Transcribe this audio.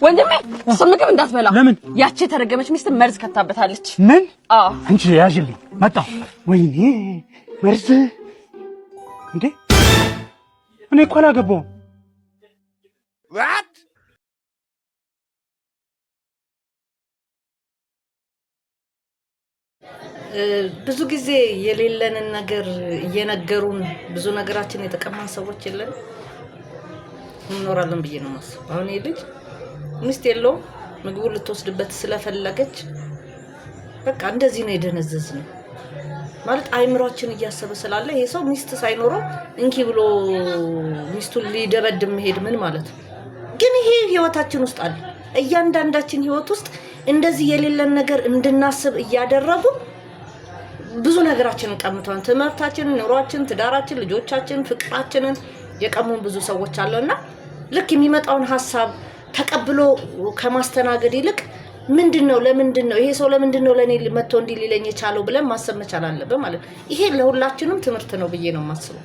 ወንድሜ ስምክም እንዳትበላ ለምን ያቺ የተረገመች ሚስት መርዝ ከታበታለች ምን አዎ አንቺ ያዥልኝ መጣሁ ወይኔ መርዝ እንዴ እኔ እኮ አላገባሁም what ብዙ ጊዜ የሌለንን ነገር እየነገሩን ብዙ ነገራችን የተቀማን ሰዎች የለን እንኖራለን ብዬ ነው ማስብ አሁን ይሄ ልጅ ሚስት የለው ምግቡን ልትወስድበት ስለፈለገች በቃ እንደዚህ ነው የደነዘዝነው ማለት አይምሮአችን እያሰበ ስላለ ይሄ ሰው ሚስት ሳይኖረው እንኪ ብሎ ሚስቱን ሊደበድብ መሄድ ምን ማለት ነው ግን ይሄ ህይወታችን ውስጥ አለ እያንዳንዳችን ህይወት ውስጥ እንደዚህ የሌለን ነገር እንድናስብ እያደረጉ ብዙ ነገራችንን ቀምተዋል ትምህርታችንን ኑሯችንን ትዳራችንን ልጆቻችንን ፍቅራችንን የቀሙን ብዙ ሰዎች አለውና ልክ የሚመጣውን ሐሳብ ተቀብሎ ከማስተናገድ ይልቅ ምንድነው ለምንድነው ይሄ ሰው ለምንድነው ለኔ መጥቶ እንዲልለኝ የቻለው ብለን ማሰብ መቻል አለበት ማለት ይሄ ለሁላችንም ትምህርት ነው ብዬ ነው ማስበው